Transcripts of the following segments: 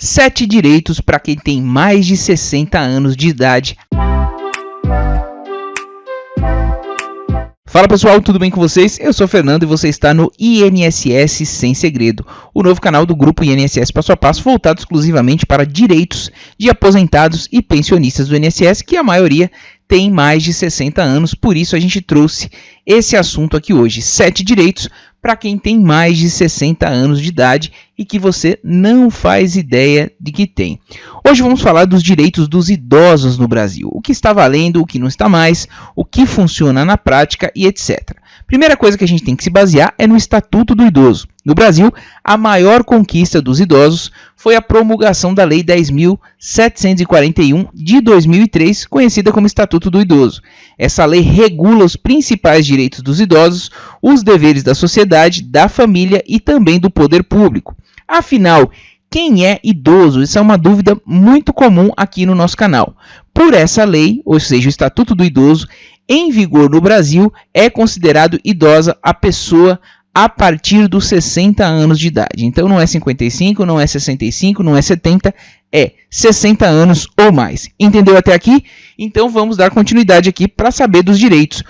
7 direitos para quem tem mais de 60 anos de idade. Fala pessoal, tudo bem com vocês? Eu sou o Fernando e você está no INSS Sem Segredo, o novo canal do grupo INSS Passo a Passo voltado exclusivamente para direitos de aposentados e pensionistas do INSS, que a maioria tem mais de 60 anos, por isso a gente trouxe esse assunto aqui hoje, 7 direitos para quem tem mais de 60 anos de idade e que você não faz ideia de que tem. Hoje vamos falar dos direitos dos idosos no Brasil, o que está valendo, o que não está mais, o que funciona na prática e etc. Primeira coisa que a gente tem que se basear é no Estatuto do Idoso. No Brasil, a maior conquista dos idosos foi a promulgação da Lei 10.741 de 2003, conhecida como Estatuto do Idoso. Essa lei regula os principais direitos dos idosos, os deveres da sociedade, da família e também do poder público. Afinal, quem é idoso? Isso é uma dúvida muito comum aqui no nosso canal. Por essa lei, ou seja, o Estatuto do Idoso, em vigor no Brasil, é considerado idosa a pessoa a partir dos 60 anos de idade. Então não é 55, não é 65, não é 70, é 60 anos ou mais. Entendeu até aqui? Então vamos dar continuidade aqui para saber dos direitos.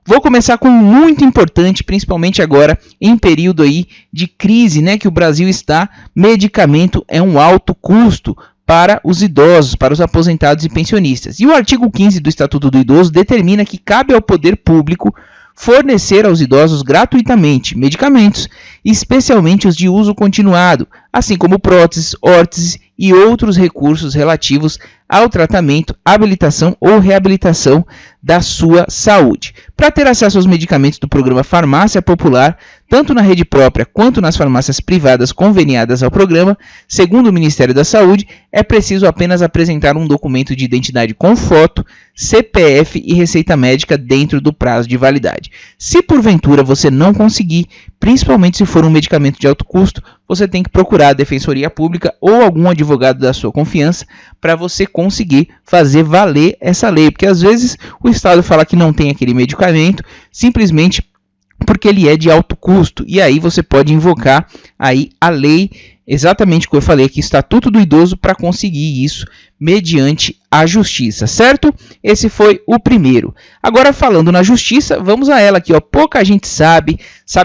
Vou começar com um muito importante, principalmente agora em período aí de crise, né, que o Brasil está. Medicamento é um alto custo para os idosos, para os aposentados e pensionistas. E o artigo 15 do Estatuto do Idoso determina que cabe ao poder público fornecer aos idosos gratuitamente medicamentos, especialmente os de uso continuado, assim como próteses, órteses e outros recursos relativos ao tratamento, habilitação ou reabilitação da sua saúde. Para ter acesso aos medicamentos do programa Farmácia Popular, tanto na rede própria quanto nas farmácias privadas conveniadas ao programa, segundo o Ministério da Saúde, é preciso apenas apresentar um documento de identidade com foto, CPF e receita médica dentro do prazo de validade. Se porventura você não conseguir, principalmente se for um medicamento de alto custo, você tem que procurar a Defensoria Pública ou algum advogado da sua confiança para você conseguir fazer valer essa lei, porque às vezes o Estado fala que não tem aquele medicamento simplesmente porque ele é de alto custo, e aí você pode invocar aí a lei, exatamente o que eu falei aqui, Estatuto do Idoso, para conseguir isso mediante a justiça, certo? Esse foi o primeiro. Agora falando na justiça, vamos a ela aqui, ó. Pouca gente sabe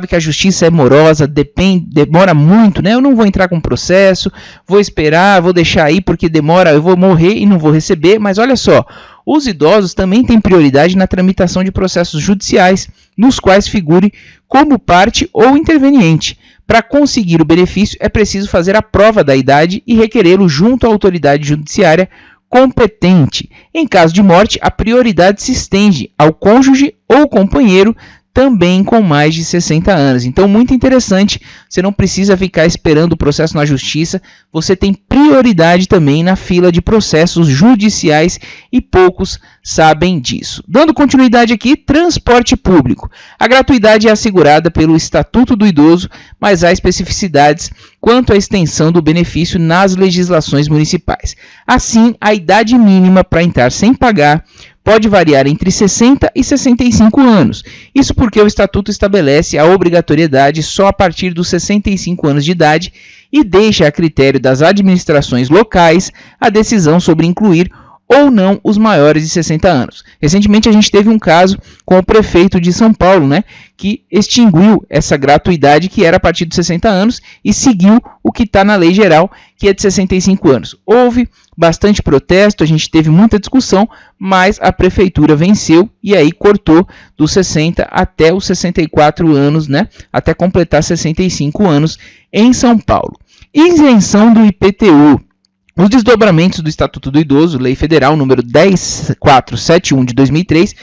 que a justiça é morosa, demora muito, né? Eu não vou entrar com processo, vou esperar, vou deixar aí porque demora, eu vou morrer e não vou receber, mas olha só, os idosos também têm prioridade na tramitação de processos judiciais, nos quais figure como parte ou interveniente. Para conseguir o benefício, é preciso fazer a prova da idade e requerê-lo junto à autoridade judiciária competente. Em caso de morte, a prioridade se estende ao cônjuge ou companheiro também com mais de 60 anos. Então, muito interessante, você não precisa ficar esperando o processo na justiça, você tem prioridade também na fila de processos judiciais e poucos sabem disso. Dando continuidade aqui, transporte público. A gratuidade é assegurada pelo Estatuto do Idoso, mas há especificidades quanto à extensão do benefício nas legislações municipais. Assim, a idade mínima para entrar sem pagar pode variar entre 60 e 65 anos. Isso porque o Estatuto estabelece a obrigatoriedade só a partir dos 65 anos de idade e deixa a critério das administrações locais a decisão sobre incluir ou não os maiores de 60 anos. Recentemente a gente teve um caso com o prefeito de São Paulo, né, que extinguiu essa gratuidade que era a partir de 60 anos e seguiu o que está na lei geral, que é de 65 anos. Houve bastante protesto, a gente teve muita discussão, mas a prefeitura venceu e aí cortou dos 60 até os 64 anos, né, até completar 65 anos em São Paulo. Isenção do IPTU. Os desdobramentos do Estatuto do Idoso, Lei Federal número 10471 de 2003,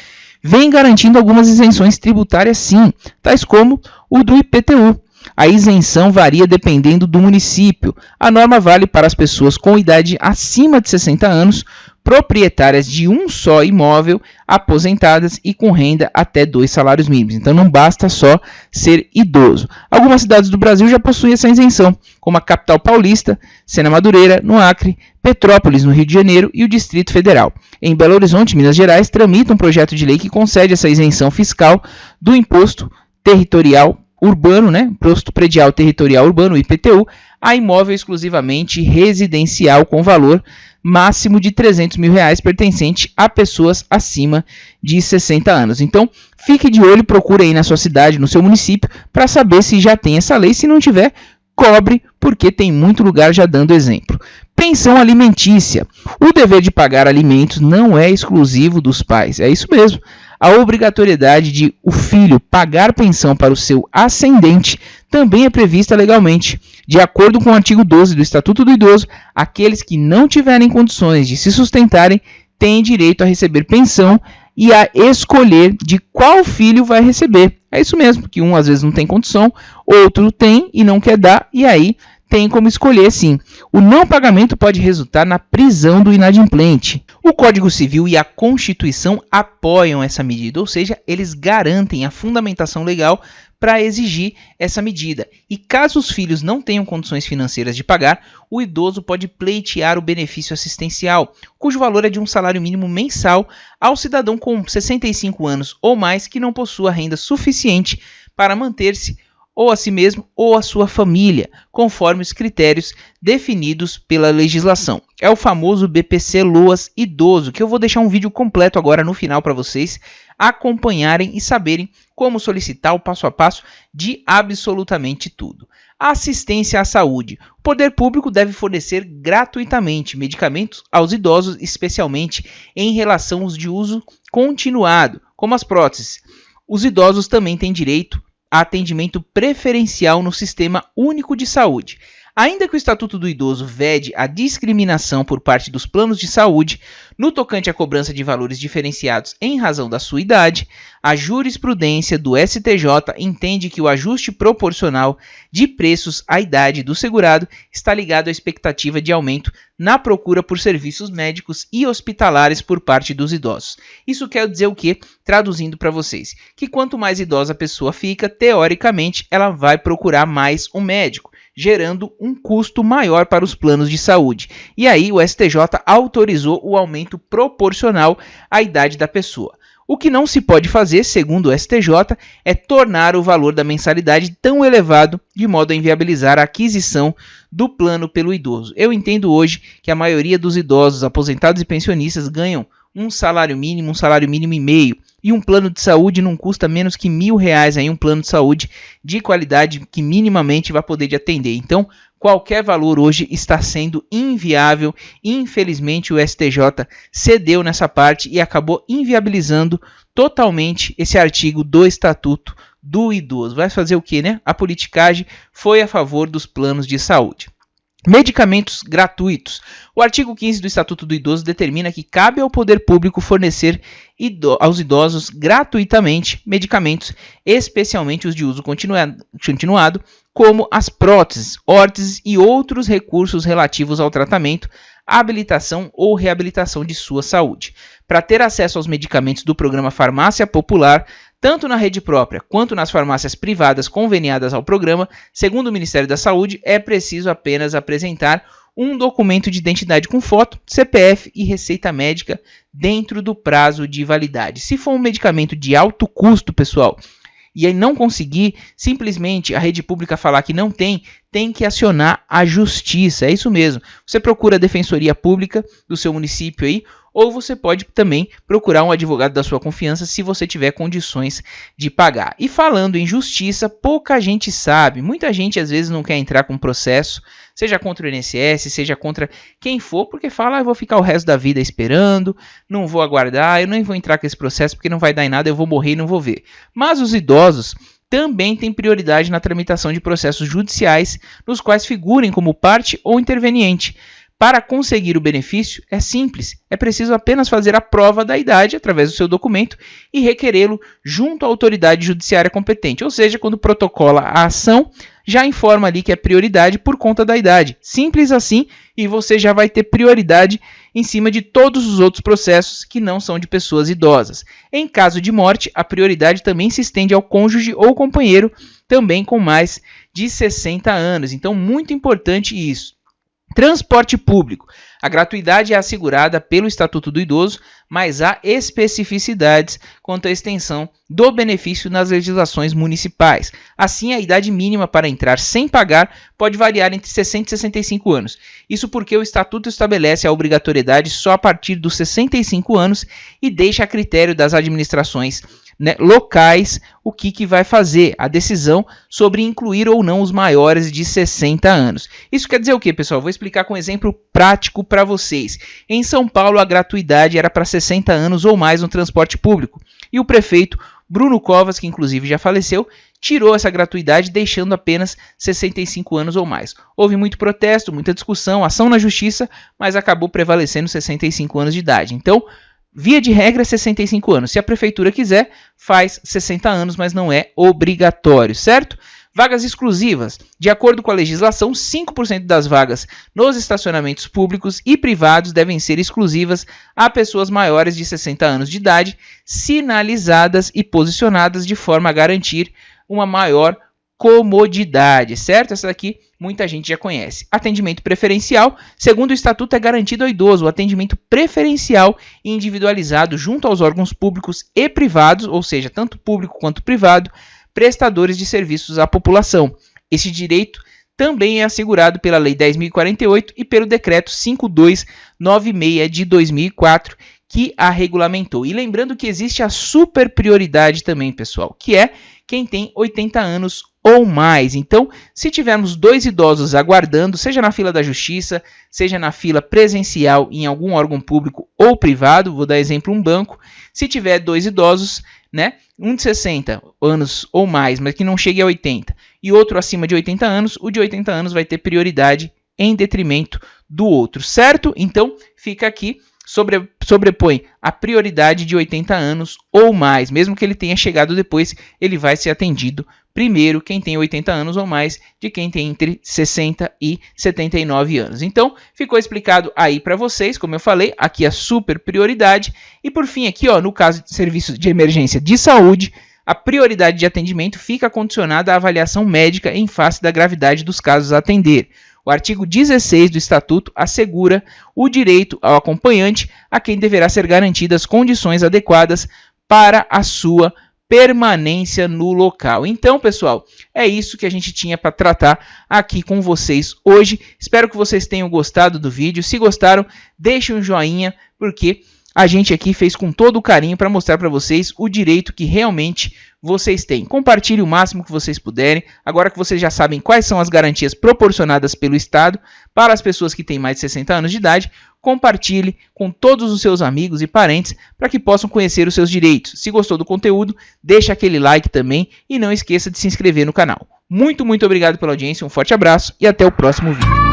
vem garantindo algumas isenções tributárias sim, tais como o do IPTU. A isenção varia dependendo do município. A norma vale para as pessoas com idade acima de 60 anos, proprietárias de um só imóvel, aposentadas e com renda até 2 salários mínimos. Então não basta só ser idoso. Algumas cidades do Brasil já possuem essa isenção, como a capital paulista, Sena Madureira, no Acre, Petrópolis, no Rio de Janeiro e o Distrito Federal. Em Belo Horizonte, Minas Gerais, tramita um projeto de lei que concede essa isenção fiscal do imposto territorial urbano, né, imposto predial territorial urbano, IPTU, a imóvel exclusivamente residencial com valor máximo de R$300 mil pertencente a pessoas acima de 60 anos. Então, fique de olho, procure aí na sua cidade, no seu município, para saber se já tem essa lei. Se não tiver, cobre, porque tem muito lugar já dando exemplo. Pensão alimentícia. O dever de pagar alimentos não é exclusivo dos pais, é isso mesmo. A obrigatoriedade de o filho pagar pensão para o seu ascendente também é prevista legalmente. De acordo com o artigo 12 do Estatuto do Idoso, aqueles que não tiverem condições de se sustentarem têm direito a receber pensão e a escolher de qual filho vai receber. É isso mesmo, que um às vezes não tem condição, outro tem e não quer dar, e aí tem como escolher sim. O não pagamento pode resultar na prisão do inadimplente. O Código Civil e a Constituição apoiam essa medida, ou seja, eles garantem a fundamentação legal para exigir essa medida. E caso os filhos não tenham condições financeiras de pagar, o idoso pode pleitear o benefício assistencial, cujo valor é de um salário mínimo mensal ao cidadão com 65 anos ou mais que não possua renda suficiente para manter-se ou a si mesmo ou a sua família, conforme os critérios definidos pela legislação. É o famoso BPC-LOAS idoso, que eu vou deixar um vídeo completo agora no final para vocês acompanharem e saberem como solicitar o passo a passo de absolutamente tudo. Assistência à saúde. O poder público deve fornecer gratuitamente medicamentos aos idosos, especialmente em relação aos de uso continuado, como as próteses. Os idosos também têm direito a atendimento preferencial no Sistema Único de Saúde. Ainda que o Estatuto do Idoso vede a discriminação por parte dos planos de saúde no tocante à cobrança de valores diferenciados em razão da sua idade, a jurisprudência do STJ entende que o ajuste proporcional de preços à idade do segurado está ligado à expectativa de aumento na procura por serviços médicos e hospitalares por parte dos idosos. Isso quer dizer o quê? Traduzindo para vocês, que quanto mais idosa a pessoa fica, teoricamente, ela vai procurar mais um médico, gerando um custo maior para os planos de saúde. E aí o STJ autorizou o aumento proporcional à idade da pessoa. O que não se pode fazer, segundo o STJ, é tornar o valor da mensalidade tão elevado de modo a inviabilizar a aquisição do plano pelo idoso. Eu entendo hoje que a maioria dos idosos, aposentados e pensionistas ganham um salário mínimo e meio. E um plano de saúde não custa menos que R$1.000 aí, um plano de saúde de qualidade que minimamente vai poder te atender. Então, qualquer valor hoje está sendo inviável. Infelizmente, o STJ cedeu nessa parte e acabou inviabilizando totalmente esse artigo do Estatuto do Idoso. Vai fazer o quê, né? A politicagem foi a favor dos planos de saúde. Medicamentos gratuitos. O artigo 15 do Estatuto do Idoso determina que cabe ao poder público fornecer aos idosos gratuitamente medicamentos, especialmente os de uso continuado, como as próteses, órteses e outros recursos relativos ao tratamento, habilitação ou reabilitação de sua saúde. Para ter acesso aos medicamentos do programa Farmácia Popular, tanto na rede própria quanto nas farmácias privadas conveniadas ao programa, segundo o Ministério da Saúde, é preciso apenas apresentar um documento de identidade com foto, CPF e receita médica dentro do prazo de validade. Se for um medicamento de alto custo, pessoal, e aí não conseguir, simplesmente a rede pública falar que não tem que acionar a justiça. É isso mesmo. Você procura a defensoria pública do seu município aí, ou você pode também procurar um advogado da sua confiança se você tiver condições de pagar. E falando em justiça, pouca gente sabe. Muita gente às vezes não quer entrar com processo, seja contra o INSS, seja contra quem for, porque fala, eu vou ficar o resto da vida esperando, não vou aguardar, eu nem vou entrar com esse processo porque não vai dar em nada, eu vou morrer e não vou ver. Mas os idosos também têm prioridade na tramitação de processos judiciais, nos quais figurem como parte ou interveniente. Para conseguir o benefício, é simples, é preciso apenas fazer a prova da idade através do seu documento e requerê-lo junto à autoridade judiciária competente, ou seja, quando protocola a ação, já informa ali que é prioridade por conta da idade. Simples assim, e você já vai ter prioridade em cima de todos os outros processos que não são de pessoas idosas. Em caso de morte, a prioridade também se estende ao cônjuge ou companheiro, também com mais de 60 anos. Então, muito importante isso. Transporte público. A gratuidade é assegurada pelo Estatuto do Idoso, mas há especificidades quanto à extensão do benefício nas legislações municipais. Assim, a idade mínima para entrar sem pagar pode variar entre 60 e 65 anos. Isso porque o Estatuto estabelece a obrigatoriedade só a partir dos 65 anos e deixa a critério das administrações locais o que vai fazer a decisão sobre incluir ou não os maiores de 60 anos. Isso quer dizer o que, pessoal? Vou explicar com um exemplo prático para vocês. Em São Paulo, a gratuidade era para 60 anos ou mais no transporte público. E o prefeito Bruno Covas, que inclusive já faleceu, tirou essa gratuidade, deixando apenas 65 anos ou mais. Houve muito protesto, muita discussão, ação na justiça, mas acabou prevalecendo 65 anos de idade. Então, via de regra, 65 anos. Se a prefeitura quiser, faz 60 anos, mas não é obrigatório, certo? Vagas exclusivas. De acordo com a legislação, 5% das vagas nos estacionamentos públicos e privados devem ser exclusivas a pessoas maiores de 60 anos de idade, sinalizadas e posicionadas de forma a garantir uma maior comodidade, certo? Essa daqui muita gente já conhece. Atendimento preferencial. Segundo o Estatuto, é garantido ao idoso o atendimento preferencial e individualizado junto aos órgãos públicos e privados, ou seja, tanto público quanto privado, prestadores de serviços à população. Esse direito também é assegurado pela Lei 10.048 e pelo Decreto 5296 de 2004, que a regulamentou. E lembrando que existe a super prioridade também, pessoal, que é quem tem 80 anos ou mais. Então, se tivermos 2 idosos aguardando, seja na fila da justiça, seja na fila presencial em algum órgão público ou privado, vou dar exemplo, um banco, se tiver 2 idosos, um de 60 anos ou mais, mas que não chegue a 80, e outro acima de 80 anos, o de 80 anos vai ter prioridade em detrimento do outro, certo? Então, fica aqui, sobrepõe a prioridade de 80 anos ou mais, mesmo que ele tenha chegado depois, ele vai ser atendido primeiro quem tem 80 anos ou mais de quem tem entre 60 e 79 anos. Então, ficou explicado aí para vocês, como eu falei, aqui a super prioridade. E por fim aqui, no caso de serviços de emergência de saúde, a prioridade de atendimento fica condicionada à avaliação médica em face da gravidade dos casos a atender. O artigo 16 do Estatuto assegura o direito ao acompanhante, a quem deverá ser garantidas condições adequadas para a sua permanência no local. Então, pessoal, é isso que a gente tinha para tratar aqui com vocês hoje. Espero que vocês tenham gostado do vídeo. Se gostaram, deixem um joinha, porque a gente aqui fez com todo o carinho para mostrar para vocês o direito que realmente vocês têm. Compartilhe o máximo que vocês puderem. Agora que vocês já sabem quais são as garantias proporcionadas pelo Estado para as pessoas que têm mais de 60 anos de idade, compartilhe com todos os seus amigos e parentes para que possam conhecer os seus direitos. Se gostou do conteúdo, deixa aquele like também e não esqueça de se inscrever no canal. Muito obrigado pela audiência, um forte abraço e até o próximo vídeo.